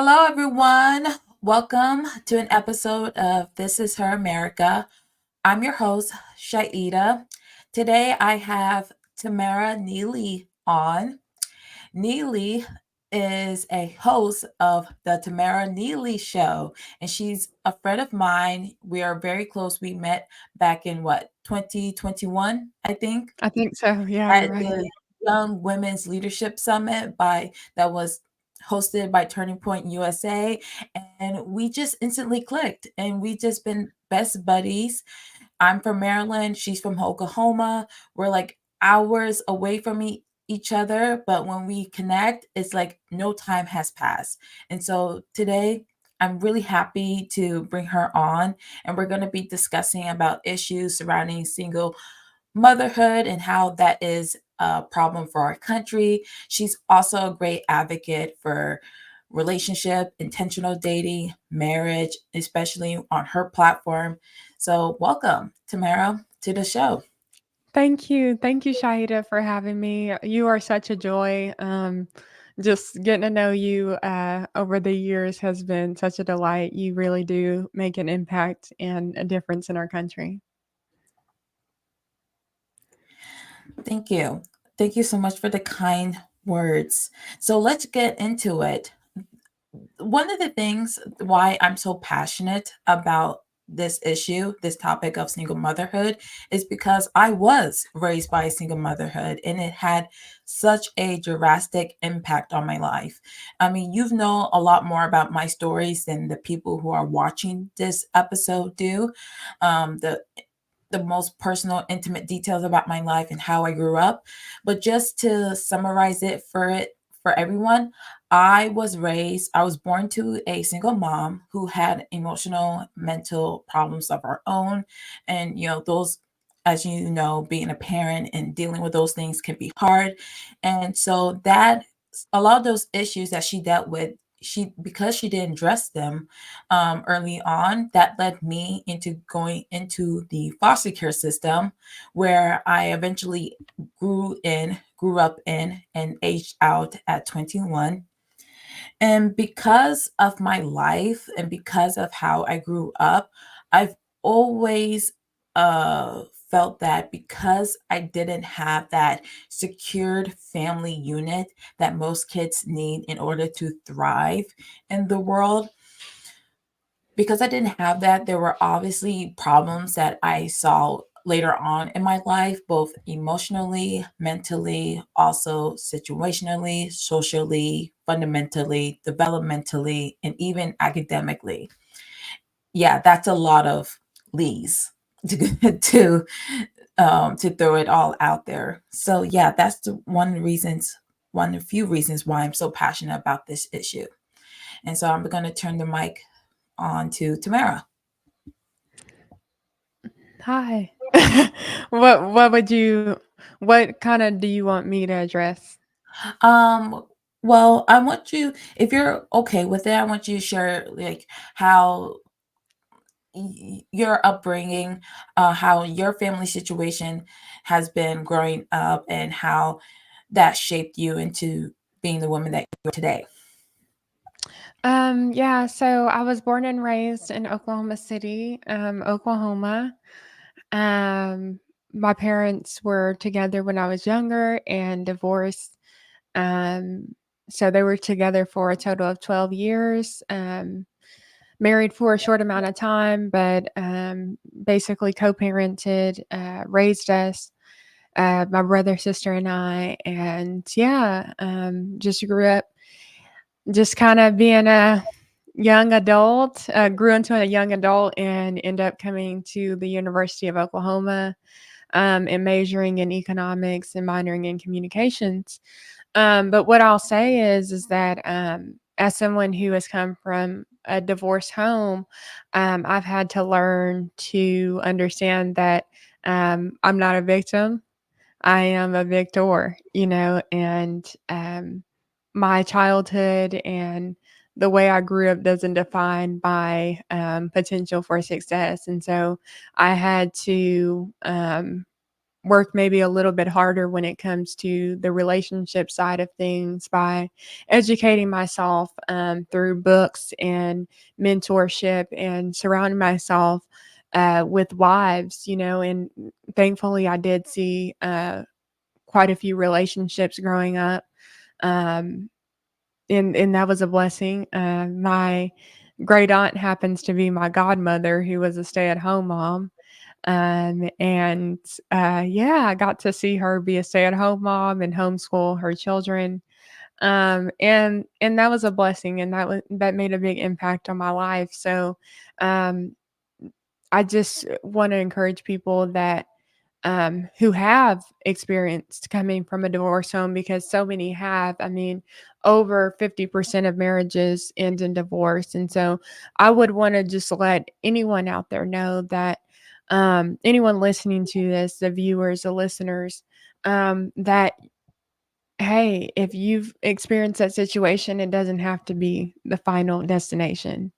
Hello, everyone. Welcome to an episode of This Is Her America. I'm your host, Chaida. Today I have Tamera Nealy on. Nealy is a host of the Tamera Nealy Show, and she's a friend of mine. We are very close. We met back in 2021, I think, I think so. Yeah, you're at right. the Young Women's Leadership Summit that was hosted by Turning Point USA, and we just instantly clicked, and we just been best buddies. I'm from Maryland, she's from Oklahoma. We're like hours away from each other, but when we connect, it's like no time has passed. And so today, I'm really happy to bring her on, and we're going to be discussing about issues surrounding single motherhood and how that is a problem for our country. She's also a great advocate for relationship, intentional dating, marriage, especially on her platform. So, welcome, Tamara, to the show. Thank you. Thank you, Shahida, for having me. You are such a joy. Just getting to know you over the years has been such a delight. You really do make an impact and a difference in our country. Thank you. Thank you so much for the kind words. So, let's get into it. One of the things why I'm so passionate about this issue, this topic of single motherhood, is because I was raised by a single motherhood and it had such a drastic impact on my life. I mean, you've known a lot more about my stories than the people who are watching this episode do. The most personal, intimate details about my life and how I grew up. But just to summarize it for everyone, I was born to a single mom who had emotional, mental problems of her own. And, those, as you know, being a parent and dealing with those things can be hard. And so a lot of those issues that she dealt with, because she didn't address them early on, that led me into going into the foster care system, where I eventually grew up in, and aged out at 21. And because of my life and because of how I grew up, I've always felt that because I didn't have that secured family unit that most kids need in order to thrive in the world, because I didn't have that, there were obviously problems that I saw later on in my life, both emotionally, mentally, also situationally, socially, fundamentally, developmentally, and even academically. Yeah, that's a lot of lees to to throw it all out there. So yeah, that's one of the few reasons why I'm so passionate about this issue. And so I'm going to turn the mic on to Tamara. Hi. What would you what kind of do you want me to address? Um, well, I want you, if you're okay with it, I want you to share like how your upbringing, how your family situation has been growing up, and how that shaped you into being the woman that you are today. Yeah, so I was born and raised in Oklahoma City, Oklahoma. Um, my parents were together when I was younger and divorced. Um, so they were together for a total of 12 years. Married for a short amount of time, but basically co-parented, raised us, my brother, sister, and I. And yeah, just grew up just kind of being a young adult, grew into a young adult and ended up coming to the University of Oklahoma, and majoring in economics and minoring in communications. But what I'll say is that as someone who has come from a divorced home, I've had to learn to understand that I'm not a victim. I am a victor, and my childhood and the way I grew up doesn't define my potential for success. And so I had to work maybe a little bit harder when it comes to the relationship side of things by educating myself through books and mentorship and surrounding myself with wives, and thankfully I did see quite a few relationships growing up. Um, and that was a blessing. My great aunt happens to be my godmother, who was a stay-at-home mom. And yeah, I got to see her be a stay-at-home mom and homeschool her children. And that was a blessing, and that made a big impact on my life. So um, I just want to encourage people that who have experienced coming from a divorce home, because so many have. I mean, over 50% of marriages end in divorce. And so I would want to just let anyone out there know that anyone listening to this, the viewers, the listeners, that hey, if you've experienced that situation, it doesn't have to be the final destination.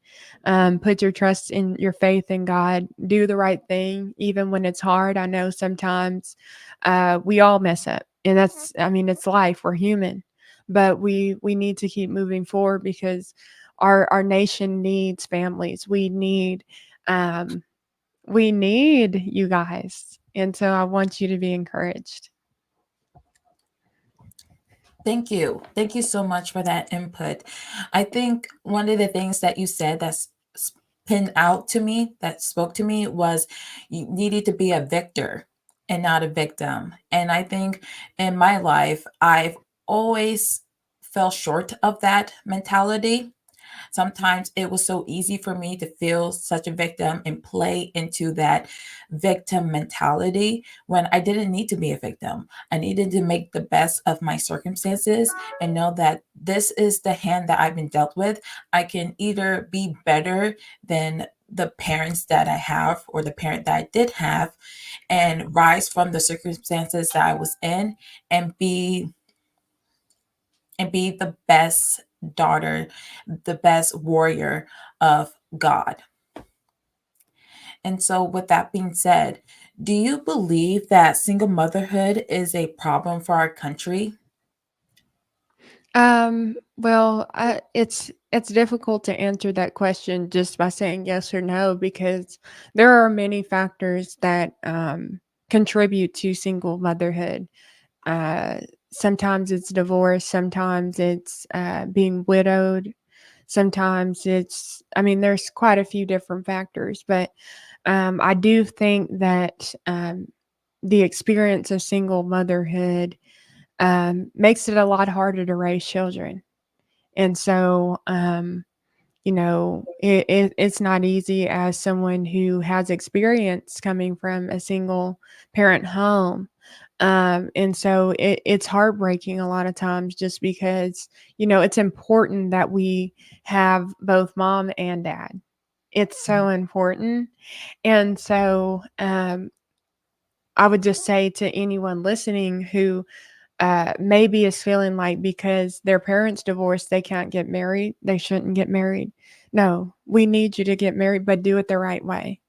Put your trust in your faith in God. Do the right thing, even when it's hard. I know sometimes we all mess up, and I mean, it's life. We're human, but we need to keep moving forward because our nation needs families. Um, we need you guys, and so I want you to be encouraged. Thank you. Thank you so much for that input. I think one of the things that you said that's pinned out to me, that spoke to me, was you needed to be a victor and not a victim. And I think in my life, I've always fell short of that mentality. Sometimes it was so easy for me to feel such a victim and play into that victim mentality when I didn't need to be a victim. I needed to make the best of my circumstances and know that this is the hand that I've been dealt with. I can either be better than the parents that I have or the parent that I did have and rise from the circumstances that I was in and be the best daughter, the best warrior of God. And so, with that being said, do you believe that single motherhood is a problem for our country? Well, it's difficult to answer that question just by saying yes or no, because there are many factors that contribute to single motherhood. Uh, Sometimes it's divorce, sometimes it's being widowed, sometimes I mean, there's quite a few different factors, but I do think that the experience of single motherhood makes it a lot harder to raise children. And so, it's not easy as someone who has experience coming from a single parent home. And so it's heartbreaking a lot of times just because, it's important that we have both mom and dad. It's so important. And so I would just say to anyone listening who maybe is feeling like because their parents divorced, they can't get married, they shouldn't get married. No, we need you to get married, but do it the right way.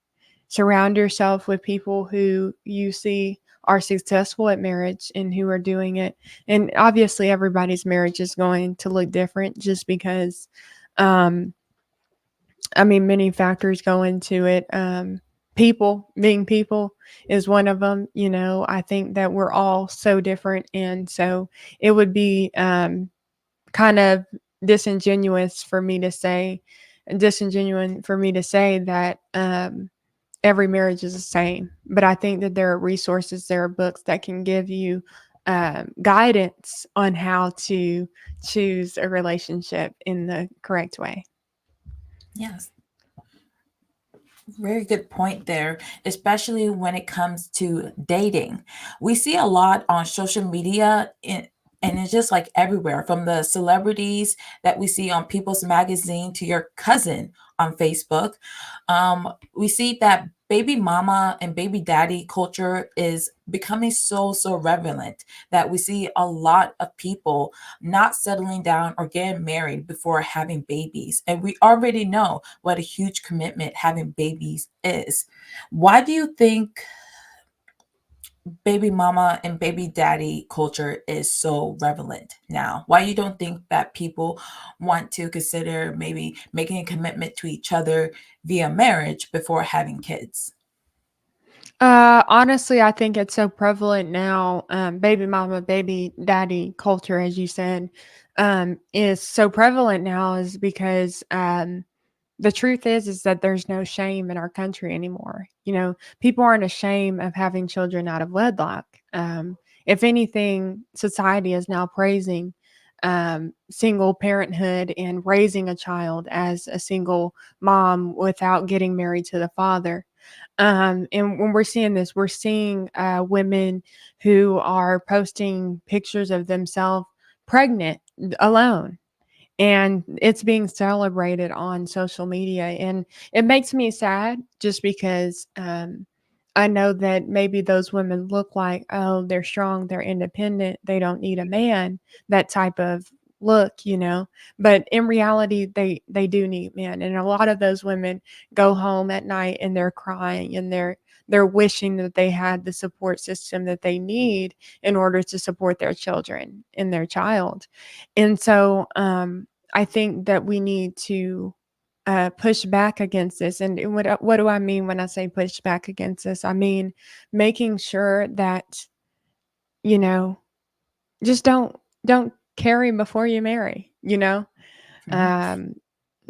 Surround yourself with people who you see are successful at marriage and who are doing it. And obviously, everybody's marriage is going to look different just because, um, I mean, many factors go into it. People, being people, is one of them. I think that we're all so different. And so it would be kind of disingenuous for me to say, disingenuous for me to say that every marriage is the same. But I think that there are resources, there are books that can give you guidance on how to choose a relationship in the correct way. Yes, very good point there, especially when it comes to dating. We see a lot on social media, and it's just like everywhere, from the celebrities that we see on People's Magazine to your cousin on Facebook. We see that baby mama and baby daddy culture is becoming so relevant, that we see a lot of people not settling down or getting married before having babies. And we already know what a huge commitment having babies is. Why do you think baby mama and baby daddy culture is so prevalent now? Why you don't think that people want to consider maybe making a commitment to each other via marriage before having kids? Honestly, I think it's so prevalent now. Baby mama, baby daddy culture, as you said, is so prevalent now is because the truth is that there's no shame in our country anymore. People aren't ashamed of having children out of wedlock. If anything, society is now praising single parenthood and raising a child as a single mom without getting married to the father. And when we're seeing this, we're seeing women who are posting pictures of themselves pregnant alone, and it's being celebrated on social media, and it makes me sad just because I know that maybe those women look like, oh, they're strong, they're independent, they don't need a man, that type of look. But in reality, they do need men, and a lot of those women go home at night and they're crying, and they're wishing that they had the support system that they need in order to support their children and their child. And so I think that we need to push back against this. And what do I mean when I say push back against this? I mean making sure that, you know, just don't carry before you marry. Mhm. Um,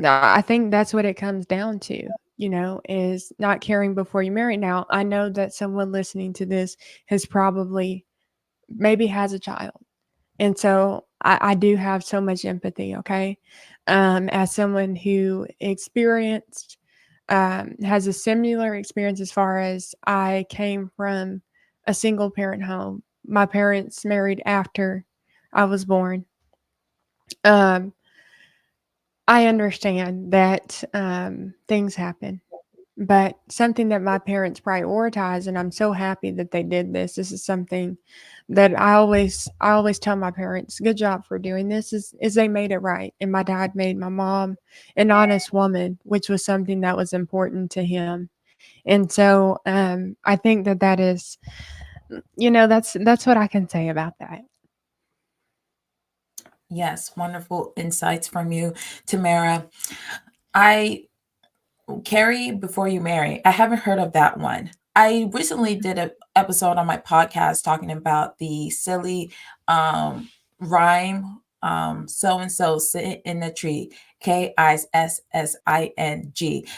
I think that's what it comes down to, is not caring before you marry. Now, I know that someone listening to this has probably maybe has a child. And so I do have so much empathy, okay? As someone who has a similar experience as far as I came from a single parent home. My parents married after I was born. Um, I understand that things happen. But something that my parents prioritize, and I'm so happy that they did this. This is something that I always tell my parents, good job for doing this, is they made it right. And my dad made my mom an honest woman, which was something that was important to him. And so I think that is, that's what I can say about that. Yes, wonderful insights from you, Tamara. I Carry before you marry. I haven't heard of that one. I recently did an episode on my podcast talking about the silly rhyme, so and so sit in the tree, KISSING.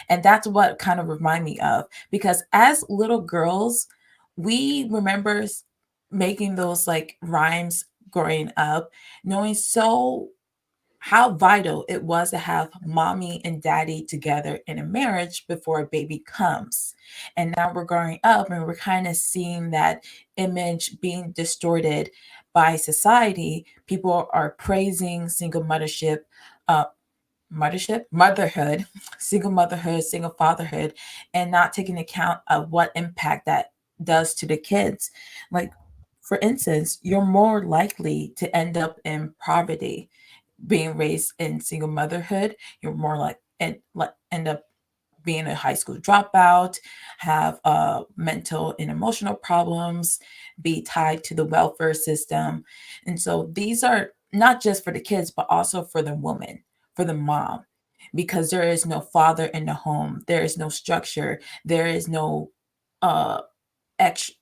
And that's what kind of remind me of, because as little girls, we remember making those like rhymes growing up, knowing so how vital it was to have mommy and daddy together in a marriage before a baby comes. And now we're growing up and we're kind of seeing that image being distorted by society. People are praising single uh, motherhood, single motherhood, single fatherhood, and not taking account of what impact that does to the kids. Like, for instance, you're more likely to end up in poverty being raised in single motherhood. You're more like and like end up being a high school dropout, have mental and emotional problems, be tied to the welfare system. And so these are not just for the kids, but also for the woman, for the mom, because there is no father in the home, there is no structure, there is no uh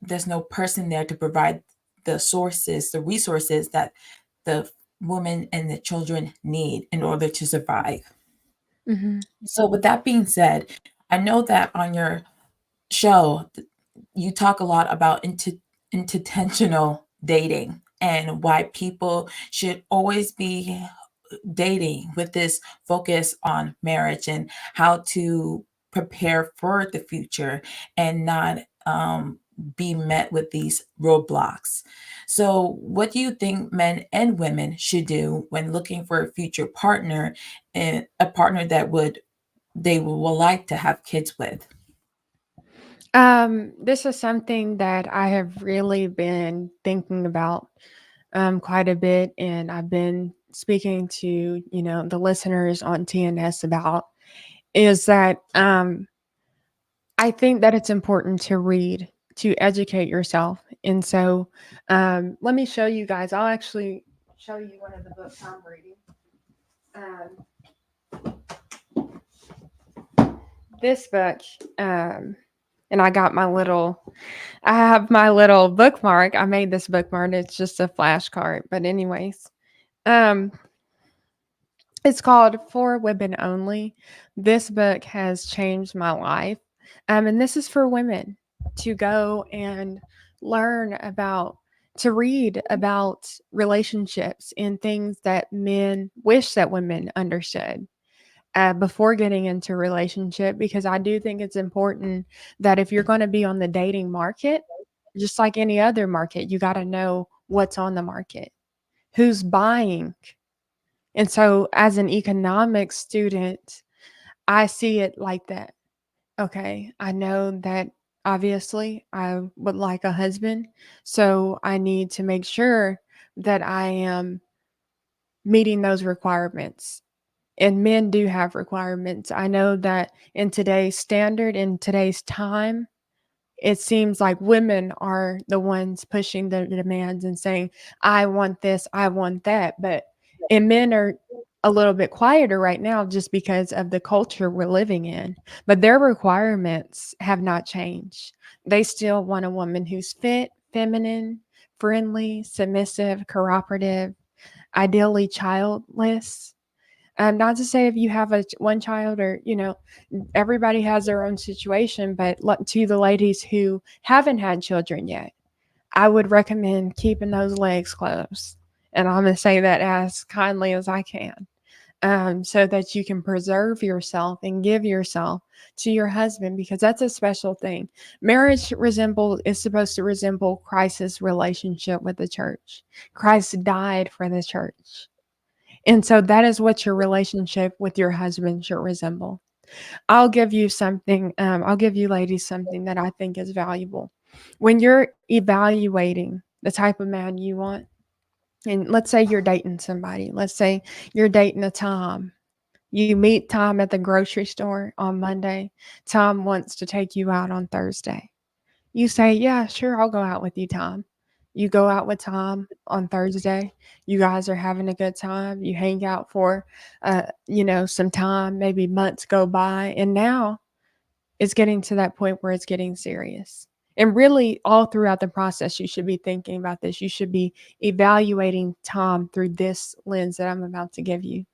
there's no person there to provide the sources, the resources that the woman and the children need in order to survive. Hmm. So, with that being said, I know that on your show, you talk a lot about intentional dating and why people should always be dating with this focus on marriage and how to prepare for the future and not be met with these roadblocks. So, what do you think men and women should do when looking for a future partner and a partner that will like to have kids with? This is something that I have really been thinking about quite a bit, and I've been speaking to the listeners on TNS about is that I think that it's important to read, to educate yourself, And so let me show you guys. I'll actually show you one of the books I'm reading. This book, and I have my little bookmark. I made this bookmark. It's just a flashcard. But anyways, um, it's called For Women Only. This book has changed my life. And this is for women to go and learn about, to read about relationships and things that men wish that women understood before getting into a relationship, because I do think it's important that if you're going to be on the dating market, just like any other market, you got to know what's on the market, who's buying. And so, as an economics student, I see it like that. Okay, I know that obviously I would like a husband, so I need to make sure that I am meeting those requirements. And men do have requirements. I know that in today's standard, in today's time, it seems like women are the ones pushing the demands and saying, I want this, I want that. And men are a little bit quieter right now just because of the culture we're living in. But their requirements have not changed. They still want a woman who's fit, feminine, friendly, submissive, cooperative, ideally childless. Not to say if you have one child, or everybody has their own situation, but to the ladies who haven't had children yet, I would recommend keeping those legs closed. And I'm going to say that as kindly as I can, so that you can preserve yourself and give yourself to your husband, because that's a special thing. Marriage is supposed to resemble Christ's relationship with the church. Christ died for the church. And so that is what your relationship with your husband should resemble. I'll give you something, I'll give you ladies something that I think is valuable. When you're evaluating the type of man you want, and let's say you're dating somebody, let's say you're dating a Tom. You meet Tom at the grocery store on Monday. Tom wants to take you out on Thursday. You say, "Yeah, sure, I'll go out with you, Tom." You go out with Tom on Thursday. You guys are having a good time. You hang out for, some time, maybe months go by. And now it's getting to that point where it's getting serious. And really, all throughout the process, you should be thinking about this. You should be evaluating Tom through this lens that I'm about to give you.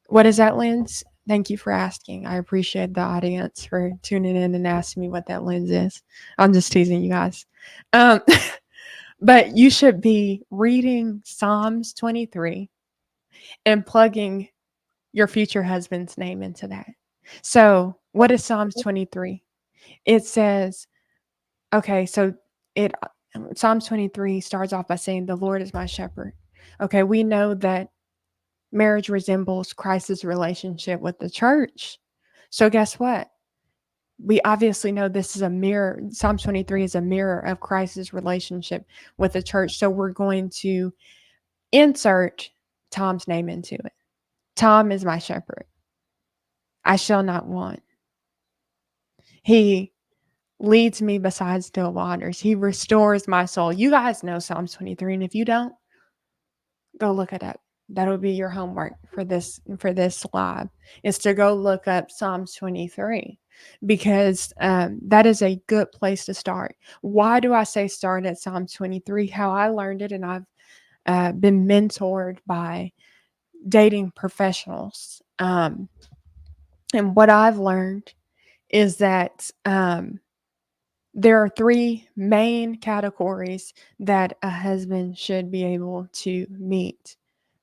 What is that lens? Thank you for asking. I appreciate the audience for tuning in and asking me what that lens is. I'm just teasing you guys. Um, but you should be reading Psalms 23 and plugging your future husband's name into that. So, what is Psalms 23? It says, okay, so it Psalms 23 starts off by saying, "The Lord is my shepherd." Okay, we know that marriage resembles Christ's relationship with the church. So guess what? We obviously know this is a mirror. Psalm 23 is a mirror of Christ's relationship with the church. So we're going to insert Tom's name into it. Tom is my shepherd. I shall not want. He leads me beside still waters. He restores my soul. You guys know Psalms 23, and if you don't, go look it up. That'll be your homework for this live, is to go look up Psalms 23, because that is a good place to start. Why do I say start at Psalms 23? How I learned it, and I've been mentored by dating professionals. And what I've learned is that there are three main categories that a husband should be able to meet.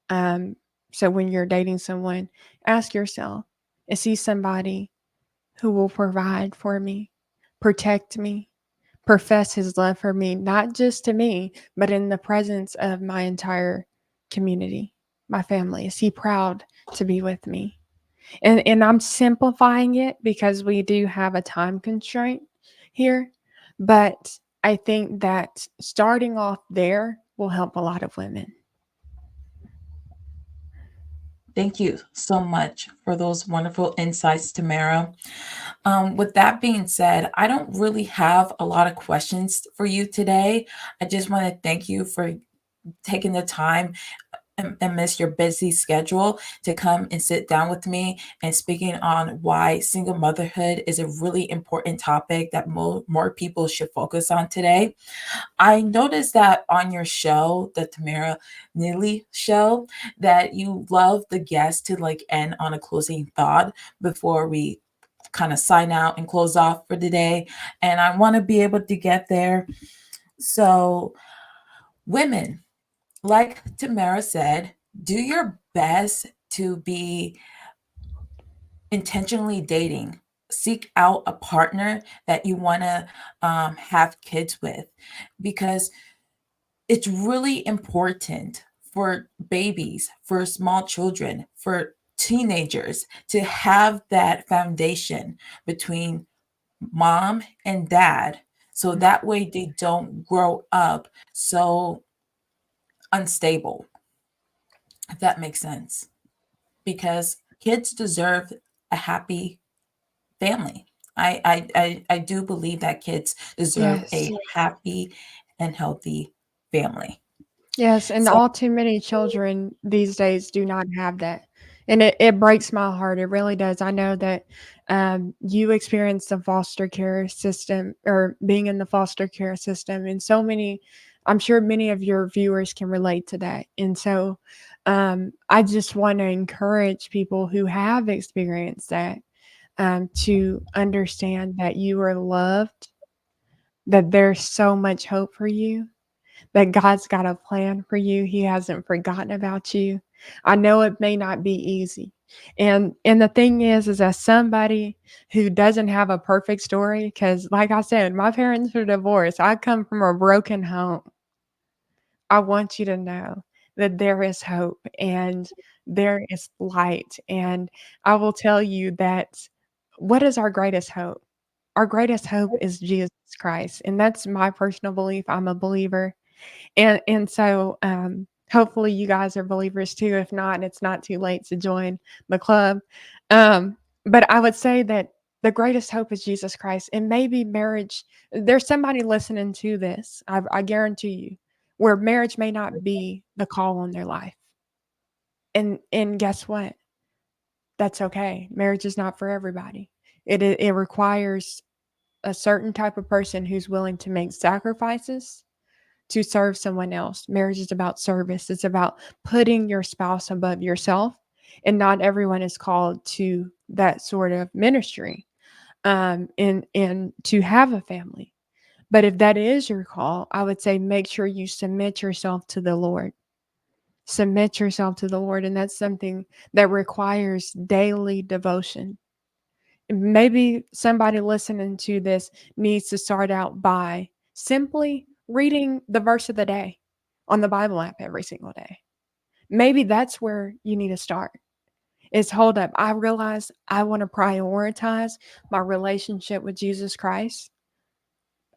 Um, so when you're dating someone, ask yourself, is he somebody who will provide for me, protect me, profess his love for me, not just to me, but in the presence of my entire community, my family? Is he proud to be with me? And I'm simplifying it because we do have a time constraint here, but I think that starting off there will help a lot of women. Thank you so much for those wonderful insights, Tamara. With that being said, I don't really have a lot of questions for you today. I just want to thank you for taking the time amidst your busy schedule to come and sit down with me and speaking on why single motherhood is a really important topic that more people should focus on today. I noticed that on your show, the Tamera Nealy Show, that you love the guests to like end on a closing thought before we kind of sign out and close off for the day. And I want to be able to get there. So, women, like Tamara said, do your best to be intentionally dating. Seek out a partner that you want to have kids with, because it's really important for babies, for small children, for teenagers to have that foundation between mom and dad, so that way they don't grow up so unstable, if that makes sense. Because kids deserve a happy family. I do believe that kids deserve Yes. a happy and healthy family. Yes, and So all too many children these days do not have that. And it breaks my heart. It really does. I know that you experienced the foster care system or being in the foster care system, and so many, I'm sure many of your viewers can relate to that. And so I just want to encourage people who have experienced that to understand that you are loved, that there's so much hope for you, that God's got a plan for you. He hasn't forgotten about you. I know it may not be easy. And the thing is as somebody who doesn't have a perfect story, because like I said, my parents are divorced. I come from a broken home. I want you to know that there is hope and there is light. And I will tell you that what is our greatest hope? Our greatest hope is Jesus Christ. And that's my personal belief. I'm a believer, and so, hopefully you guys are believers too. If not, it's not too late to join the club. But I would say that the greatest hope is Jesus Christ, and maybe marriage. There's somebody listening to this, I guarantee you, where marriage may not be the call on their life. And guess what? That's okay. Marriage is not for everybody. It requires a certain type of person who's willing to make sacrifices to serve someone else. Marriage is about service. It's about putting your spouse above yourself. And not everyone is called to that sort of ministry, and to have a family. But if that is your call, I would say make sure you submit yourself to the Lord. Submit yourself to the Lord. And that's something that requires daily devotion. Maybe somebody listening to this needs to start out by simply reading the verse of the day on the Bible app every single day. Maybe that's where you need to start. Is hold up. I realize I want to prioritize my relationship with Jesus Christ.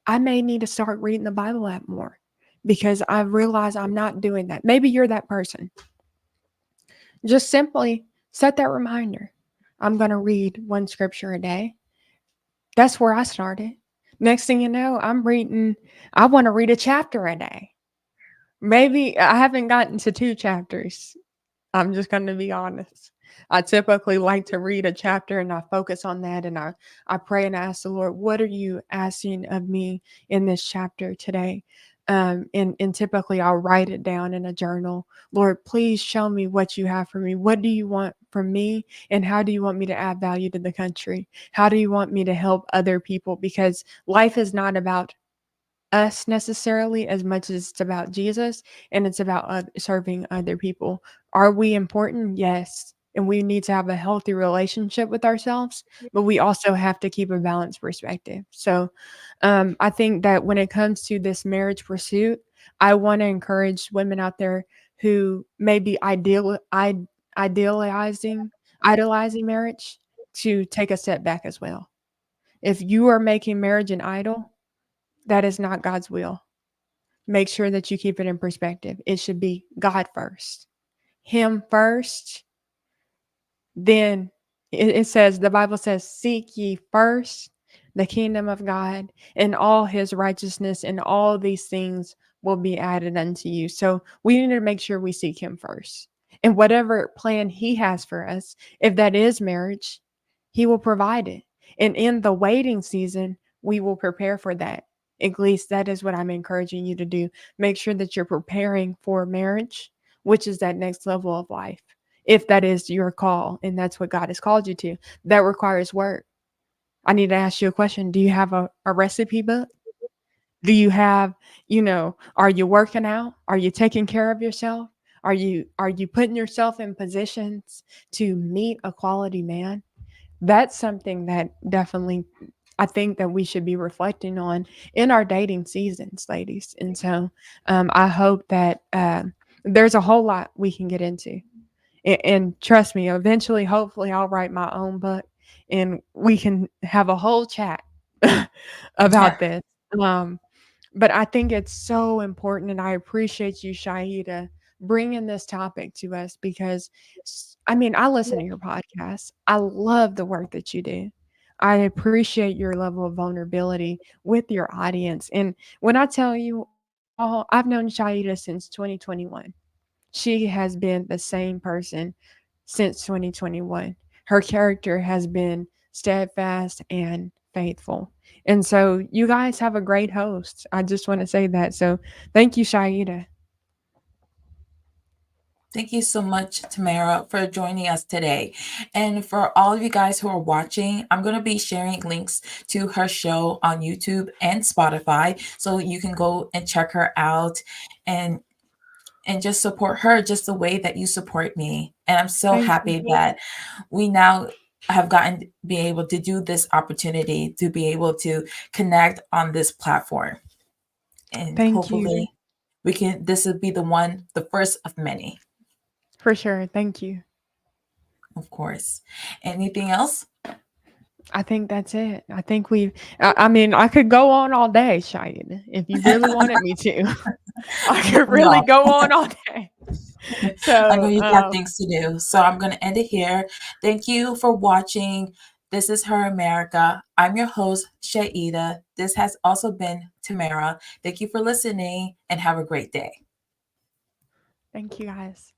I may need to start reading the Bible app more because I realize I'm not doing that. Maybe you're that person. Just simply set that reminder. I'm going to read one scripture a day. That's where I started. Next thing you know, I want to read a chapter a day. Maybe I haven't gotten to 2 chapters. I'm just gonna be honest. I typically like to read a chapter and I focus on that, and I pray and ask the Lord, what are you asking of me in this chapter today? And typically I'll write it down in a journal. Lord, please show me what you have for me. What do you want from me? And how do you want me to add value to the country? How do you want me to help other people? Because life is not about us necessarily as much as it's about Jesus, and it's about serving other people. Are we important? Yes. And we need to have a healthy relationship with ourselves, but we also have to keep a balanced perspective. So I think that when it comes to this marriage pursuit, I want to encourage women out there who may be idealizing idolizing marriage to take a step back as well. If you are making marriage an idol, that is not God's will. Make sure that you keep it in perspective. It should be God first, Him first, then it says, the Bible says, seek ye first the kingdom of God and all his righteousness, and all these things will be added unto you. So we need to make sure we seek him first. And whatever plan he has for us, if that is marriage, he will provide it. And in the waiting season, we will prepare for that. At least that is what I'm encouraging you to do. Make sure that you're preparing for marriage, which is that next level of life. If that is your call and that's what God has called you to, that requires work. I need to ask you a question. Do you have a recipe book? Do you have, are you working out? Are you taking care of yourself? Are you putting yourself in positions to meet a quality man? That's something that definitely I think that we should be reflecting on in our dating seasons, ladies. And so I hope that there's a whole lot we can get into. And trust me, eventually, hopefully, I'll write my own book and we can have a whole chat about this. Um, but I think it's so important, and I appreciate you, Shaida, bringing this topic to us because, I mean, I listen to your podcast. I love the work that you do. I appreciate your level of vulnerability with your audience. And when I tell you all, I've known Shaida since 2021. She has been the same person since 2021. Her character has been steadfast and faithful. And so you guys have a great host. I just want to say that. So thank you, Shaida. Thank you so much, Tamera, for joining us today. And for all of you guys who are watching, I'm going to be sharing links to her show on YouTube and Spotify, so you can go and check her out and just support her just the way that you support me. And I'm so Thank you. happy that we now have gotten be able to do this opportunity to be able to connect on this platform. And Thank you. hopefully we can this will be the first of many. For sure. Thank you. Of course. Anything else? I think that's it. I think I mean, I could go on all day, Shaida, if you really wanted me to. I could really No, go on all day. I know So, you got things to do. So I'm going to end it here. Thank you for watching. This is Her America. I'm your host, Shaida. This has also been Tamera. Thank you for listening and have a great day. thank you guys.